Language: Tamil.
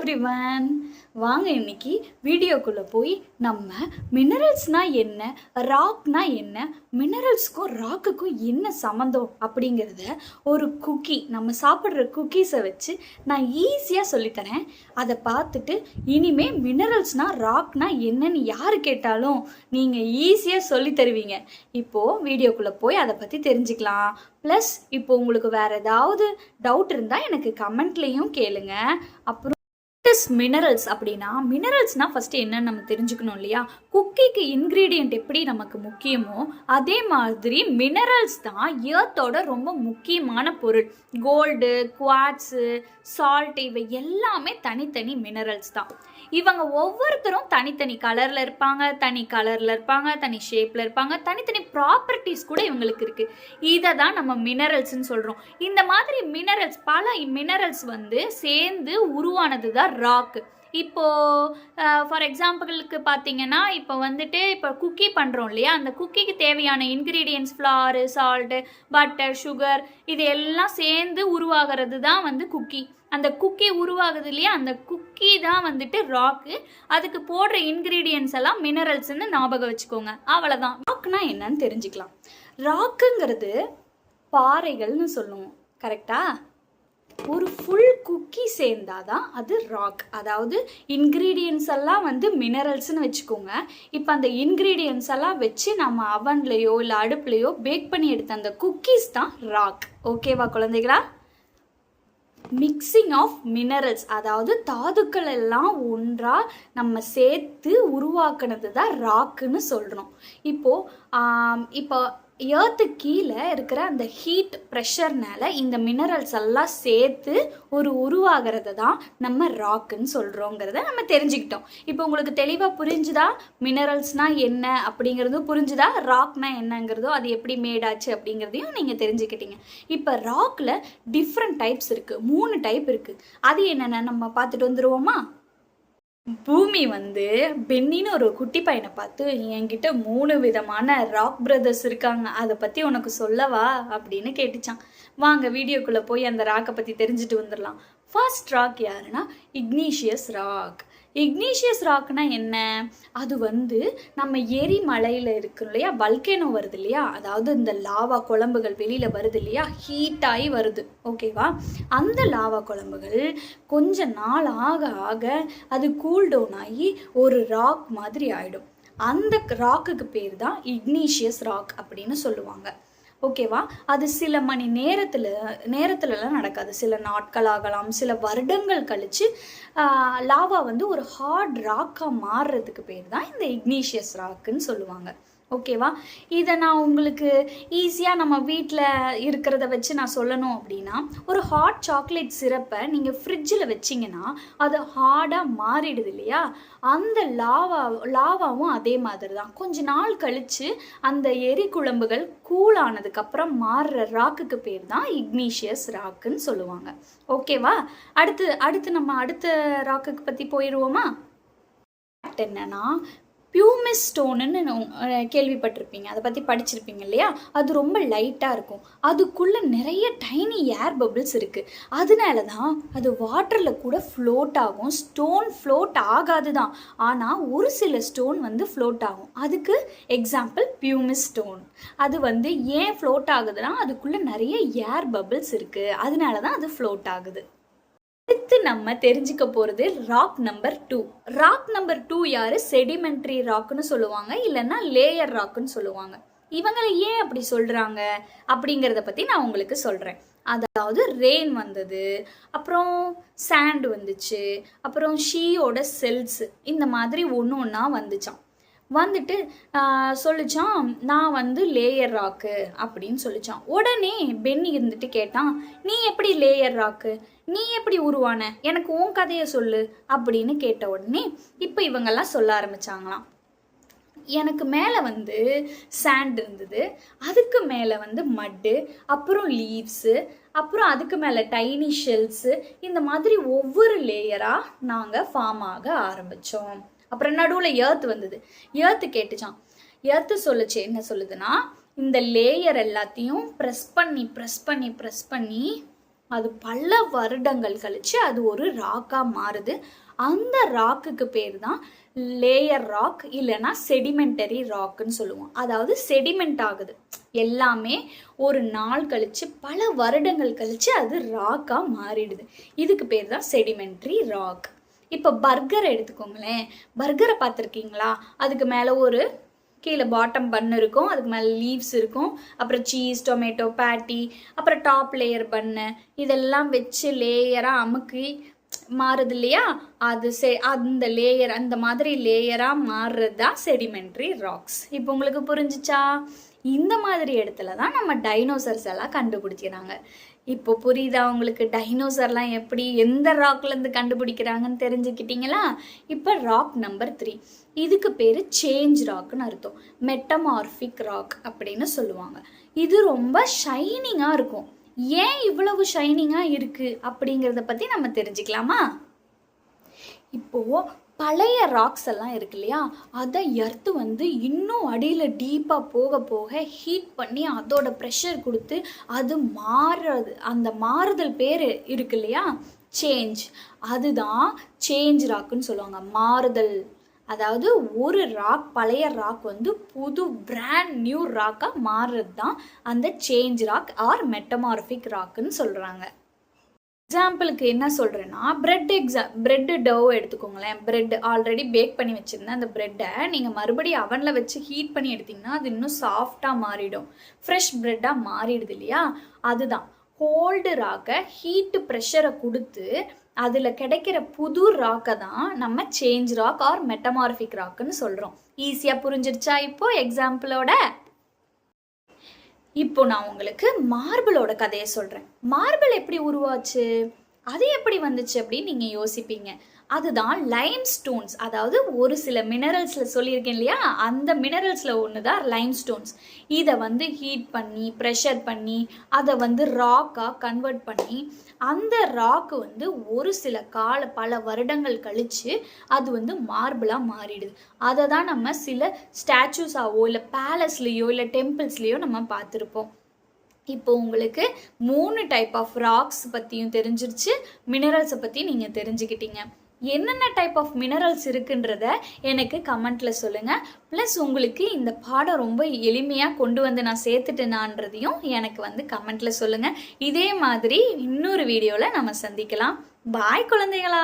எவ்ரிவன், வாங்க இன்னைக்கு வீடியோக்குள்ளே போய் நம்ம மினரல்ஸ்னால் என்ன, ராக்னா என்ன, மினரல்ஸ்க்கும் ராக்குக்கும் என்ன சம்மந்தம் அப்படிங்கிறத ஒரு குக்கி, நம்ம சாப்பிட்ற குக்கீஸை வச்சு நான் ஈஸியாக சொல்லித்தரேன். அதை பார்த்துட்டு இனிமேல் மினரல்ஸ்னால் ராக்னா என்னன்னு யார் கேட்டாலும் நீங்கள் ஈஸியாக சொல்லி தருவீங்க. இப்போது வீடியோக்குள்ளே போய் அதை பற்றி தெரிஞ்சுக்கலாம். ப்ளஸ் இப்போ உங்களுக்கு வேறு ஏதாவது டவுட் இருந்தால் எனக்கு கமெண்ட்லேயும் கேளுங்க. அப்புறம் மினரல்ஸ் அப்படின்னா, மினரல்ஸ்னால் ஃபஸ்ட்டு என்னன்னு நம்ம தெரிஞ்சுக்கணும் இல்லையா? குக்கிக்கு இன்க்ரீடியண்ட் எப்படி நமக்கு முக்கியமோ அதே மாதிரி மினரல்ஸ் தான் எர்த்தோட ரொம்ப முக்கியமான பொருள். கோல்டு, குவாட்ஸு, சால்ட் இவை எல்லாமே தனித்தனி மினரல்ஸ் தான். இவங்க ஒவ்வொருத்தரும் தனித்தனி கலரில் இருப்பாங்க, தனி ஷேப்பில் இருப்பாங்க, தனித்தனி ப்ராப்பர்ட்டிஸ் கூட இவங்களுக்கு இருக்குது. இதை தான் நம்ம மினரல்ஸ்ன்னு சொல்கிறோம். இந்த மாதிரி மினரல்ஸ், பல மினரல்ஸ் சேர்ந்து உருவானது தான் ராக். இப்போது ஃபார் எக்ஸாம்பிளுக்கு பார்த்தீங்கன்னா, இப்போ குக்கி பண்ணுறோம் இல்லையா? அந்த குக்கிக்கு தேவையான ingredients flare, salt, butter, sugar இது எல்லாம் சேர்ந்து உருவாகிறது தான் குக்கி. அந்த குக்கி உருவாகுது இல்லையா? அந்த குக்கி தான் ராக்கு. அதுக்கு போடுற இன்க்ரீடியன்ட்ஸ் எல்லாம் மினரல்ஸ்ன்னு ஞாபகம் வச்சுக்கோங்க. அவ்வளோதான். ராக்னா என்னன்னு தெரிஞ்சுக்கலாம். ராக்குங்கிறது பாறைகள்னு சொல்லுவோம், கரெக்டா? ஒரு ஃபுல் குக்கி சேர்ந்தாதான் அது ராக். அதாவது இன்க்ரீடியன்ஸ் எல்லாம் மினரல்ஸ்னு வச்சுக்கோங்க. இப்போ அந்த இன்க்ரீடியன்ஸ் எல்லாம் வச்சு நம்ம அவன்லேயோ இல்லை அடுப்புலையோ பேக் பண்ணி எடுத்த அந்த குக்கீஸ் தான் ராக். ஓகேவா குழந்தைகளா? மிக்சிங் ஆஃப் மினரல்ஸ், அதாவது தாதுக்கள் எல்லாம் ஒன்றாக நம்ம சேர்த்து உருவாக்குனது தான் ராக்குன்னு சொல்கிறோம். இப்போ ஏர்த்து கீழே இருக்கிற அந்த ஹீட் ப்ரெஷர்னால இந்த மினரல்ஸ் எல்லாம் சேர்த்து உருவாகிறது தான் நம்ம ராக்குன்னு சொல்கிறோங்கிறத நம்ம தெரிஞ்சுக்கிட்டோம். இப்போ உங்களுக்கு தெளிவாக புரிஞ்சுதா? மினரல்ஸ்னால் என்ன அப்படிங்கிறதும் புரிஞ்சுதா? ராக்னா என்னங்கிறதோ அது எப்படி மேடாச்சு அப்படிங்கிறதையும் நீங்கள் தெரிஞ்சுக்கிட்டீங்க. இப்போ ராக்கில் டிஃப்ரெண்ட் டைப்ஸ் இருக்குது, 3 டைப் இருக்குது. அது என்னென்ன நம்ம பார்த்துட்டு வந்துடுவோமா? பூமி பென்னின்னு ஒரு குட்டி பையனை பார்த்து, என்கிட்ட 3 விதமான ராக் பிரதர்ஸ் இருக்காங்க, அதை பற்றி உனக்கு சொல்லவா அப்படின்னு கேட்டுச்சான். வாங்க வீடியோக்குள்ளே போய் அந்த ராக்கை பற்றி தெரிஞ்சுட்டு வந்துடலாம். ஃபர்ஸ்ட் ராக் யாருன்னா இக்னீஷியஸ் ராக். இக்னீஷியஸ் ராக்னா என்ன? அது நம்ம எரிமலையில் இருக்கு இல்லையா, வல்கேனோ வருது இல்லையா, அதாவது இந்த லாவா குழம்புகள் வெளியில் வருது இல்லையா, ஹீட்டாகி வருது, ஓகேவா? அந்த லாவா குழம்புகள் கொஞ்ச நாள் ஆக ஆக அது கூல் டவுன் ஆகி ஒரு ராக் மாதிரி ஆகிடும். அந்த ராக்குக்கு பேர் தான் இக்னீஷியஸ் ராக் அப்படின்னு சொல்லுவாங்க, ஓகேவா? அது சில மணி நேரத்துலலாம் நடக்காது, சில நாட்கள் ஆகலாம், சில வருடங்கள் கழித்து லாவா ஒரு ஹார்ட் ராக்காக மாறுறதுக்கு பேர் தான் இந்த இக்னீஷியஸ் ராக்குன்னு சொல்லுவாங்க, ஓகேவா? இதை நான் உங்களுக்கு ஈஸியாக நம்ம வீட்டில் இருக்கிறத வச்சு நான் சொல்லணும் அப்படின்னா, ஒரு ஹாட் சாக்லேட் சிரப்பை நீங்கள் ஃப்ரிட்ஜில் வச்சிங்கன்னா அது ஹார்டாக மாறிடுது இல்லையா? அந்த லாவாவும் அதே மாதிரி தான். கொஞ்ச நாள் கழித்து அந்த எரிகுழம்புகள் கூல் ஆனதுக்கப்புறம் மாறுற ராக்குக்கு பேர் தான் இக்னீஷியஸ் ராக்குன்னு சொல்லுவாங்க, ஓகேவா? அடுத்து நம்ம அடுத்த ராக்குக்கு பற்றி போயிடுவோமா? என்னன்னா பியூமிஸ் ஸ்டோனுன்னு கேள்விப்பட்டிருப்பீங்க, அதை பற்றி படிச்சிருப்பீங்க இல்லையா? அது ரொம்ப லைட்டாக இருக்கும், அதுக்குள்ளே நிறைய டைனி ஏர் பபிள்ஸ் இருக்குது. அதனால தான் அது வாட்டரில் கூட ஃப்ளோட் ஆகும். ஸ்டோன் ஃப்ளோட் ஆகாது தான், ஆனால் ஒரு சில ஸ்டோன் ஃப்ளோட் ஆகும். அதுக்கு எக்ஸாம்பிள் பியூமிஸ் ஸ்டோன். அது ஏன் ஃப்ளோட் ஆகுதுன்னா அதுக்குள்ளே நிறைய ஏர் பபிள்ஸ் இருக்குது, அதனால தான் அது ஃப்ளோட் ஆகுது. அடுத்து நம்ம தெரிஞ்சுக்க போகிறது ராக் நம்பர் 2. ராக் நம்பர் 2 யாரு? செடிமெண்ட்ரி ராக்குன்னு சொல்லுவாங்க, இல்லைன்னா லேயர் ராக்குன்னு சொல்லுவாங்க. இவங்களை ஏன் அப்படி சொல்கிறாங்க அப்படிங்கிறத பற்றி நான் உங்களுக்கு சொல்கிறேன். அதாவது ரெயின் வந்தது, அப்புறம் சாண்ட் வந்துச்சு, அப்புறம் ஷீயோட செல்ஸ், இந்த மாதிரி ஒன்று ஒன்றா வந்துச்சான். சொல்லிச்சான், நான் லேயர் ராக்கு அப்படின்னு சொல்லிச்சான். உடனே பென்னி கேட்டான், நீ எப்படி லேயர் ராக்கு, நீ எப்படி உருவான, எனக்கு உன் கதையை சொல்லு அப்படின்னு கேட்ட உடனே இப்போ இவங்கெல்லாம் சொல்ல ஆரம்பிச்சாங்களாம். எனக்கு மேலே சாண்ட் இருந்தது, அதுக்கு மேலே மட்டு, அப்புறம் லீவ்ஸு, அப்புறம் அதுக்கு மேலே டைனி ஷெல்ஸு, இந்த மாதிரி ஒவ்வொரு லேயராக நாங்கள் ஃபார்ம் ஆக ஆரம்பித்தோம். அப்புறம் நடுவில் ஏர்த்து வந்தது. ஏர்த்து கேட்டுச்சான். ஏர்த்து சொல்லுச்சு, என்ன சொல்லுதுன்னா, இந்த லேயர் எல்லாத்தையும் ப்ரெஸ் பண்ணி அது பல வருடங்கள் கழிச்சு அது ஒரு ராக்காக மாறுது. அந்த ராக்குக்கு பேர் தான் லேயர் ராக், இல்லைன்னா செடிமெண்டரி ராக்குன்னு சொல்லுவோம். அதாவது செடிமெண்ட் ஆகுது எல்லாமே ஒரு நாள் கழிச்சு பல வருடங்கள் கழிச்சு அது ராக்காக மாறிடுது. இதுக்கு பேர் தான் செடிமெண்ட்ரி ராக். இப்போ பர்கர் எடுத்துக்கோங்களேன். பர்கரை பார்த்துருக்கீங்களா? அதுக்கு மேலே ஒரு கீழே பாட்டம் பன்னு இருக்கும், அதுக்கு மேலே லீவ்ஸ் இருக்கும், அப்புறம் சீஸ், டொமேட்டோ, பேட்டி, அப்புறம் டாப் லேயர் பன்னு, இதெல்லாம் வச்சு லேயராக அமுக்கி மாறுது இல்லையா? அது அந்த லேயர், அந்த மாதிரி லேயராக மாறுறது தான் செடிமெண்ட்ரி ராக்ஸ். இப்போ உங்களுக்கு புரிஞ்சிச்சா? இந்த மாதிரி இடத்துல தான் நம்ம டைனோசர்ஸ் எல்லாம் கண்டுபிடிக்கிறாங்க. இப்போ புரியுதா உங்களுக்கு? டைனோசர்லாம் எப்படி எந்த ராக்லேருந்து கண்டுபிடிக்கிறாங்கன்னு தெரிஞ்சுக்கிட்டீங்களா? இப்போ ராக் நம்பர் 3, இதுக்கு பேர் சேஞ்ச் ராக்னு அர்த்தம். மெட்டமார்பிக் ராக் அப்படின்னு சொல்லுவாங்க. இது ரொம்ப ஷைனிங்காக இருக்கும். ஏன் இவ்வளவு ஷைனிங்காக இருக்குது அப்படிங்கிறத பற்றி நம்ம தெரிஞ்சுக்கலாமா? இப்போது பழைய ராக்ஸ் எல்லாம் இருக்கு இல்லையா, அதை எர்த்து வந்து இன்னும் அடியில் டீப்பாக போக போக ஹீட் பண்ணி அதோட ப்ரெஷர் கொடுத்து அது மாறுறது, அந்த மாறுதல் பேர் இருக்கு இல்லையா, சேஞ்ச். அதுதான் சேஞ்ச் ராக்குன்னு சொல்லுவாங்க. மாறுதல், அதாவது ஒரு ராக், பழைய ராக் வந்து புது பிராண்ட் நியூ ராக்காக மாறுறது தான் அந்த சேஞ்ச் ராக் ஆர் மெட்டமார்பிக் ராக்குன்னு சொல்கிறாங்க. எக்ஸாம்பிளுக்கு என்ன சொல்கிறேன்னா, பிரெட்டு டவ் எடுத்துக்கோங்களேன். பிரெட் ஆல்ரெடி பேக் பண்ணி வச்சுருந்தேன். அந்த ப்ரெட்டை நீங்கள் மறுபடியும் அவனில் வச்சு ஹீட் பண்ணி எடுத்திங்கன்னா அது இன்னும் சாஃப்டாக மாறிடும், ஃப்ரெஷ் ப்ரெட்டாக மாறிடுது இல்லையா? அதுதான் கோல்டு ராக்கை ஹீட்டு ப்ரெஷரை கொடுத்து அதில் கிடைக்கிற புது ராக்கை தான் நம்ம சேஞ்ச் ராக் ஆர் மெட்டமார்பிக் ராக்குன்னு சொல்கிறோம். ஈஸியாக புரிஞ்சிருச்சா இப்போ எக்ஸாம்பிளோட? இப்போ நான் உங்களுக்கு மார்பிளோட கதையை சொல்கிறேன். மார்பிள் எப்படி உருவாச்சு, அது எப்படி வந்துச்சு அப்படின்னு நீங்கள் யோசிப்பீங்க. அதுதான் லைம் ஸ்டோன்ஸ், அதாவது ஒரு சில மினரல்ஸில் சொல்லியிருக்கேன் இல்லையா, அந்த மினரல்ஸில் ஒன்று தான் லைம் ஸ்டோன்ஸ். இதை வந்து ஹீட் பண்ணி ப்ரெஷர் பண்ணி அதை வந்து ராக்காக கன்வெர்ட் பண்ணி அந்த ராக்கு வந்து ஒரு சில பல வருடங்கள் கழித்து அது வந்து மார்பிளாக மாறிடுது. அதை தான் நம்ம சில ஸ்டாச்சூஸாவோ இல்லை பேலஸ்லேயோ இல்லை டெம்பிள்ஸ்லேயோ நம்ம பார்த்துருப்போம். இப்போ உங்களுக்கு 3 டைப் ஆஃப் ராக்ஸ் பற்றியும் தெரிஞ்சிருச்சு, மினரல்ஸை பற்றி நீங்கள் தெரிஞ்சுக்கிட்டீங்க. என்னென்ன டைப் ஆஃப் மினரல்ஸ் இருக்குன்றத எனக்கு கமெண்ட்டில் சொல்லுங்கள். ப்ளஸ் உங்களுக்கு இந்த பாடம் ரொம்ப எளிமையாக கொண்டு வந்து நான் சேர்த்துட்டேனான்றதையும் எனக்கு வந்து கமெண்ட்டில் சொல்லுங்கள். இதே மாதிரி இன்னொரு வீடியோவில் நம்ம சந்திக்கலாம். பாய் குழந்தைகளா.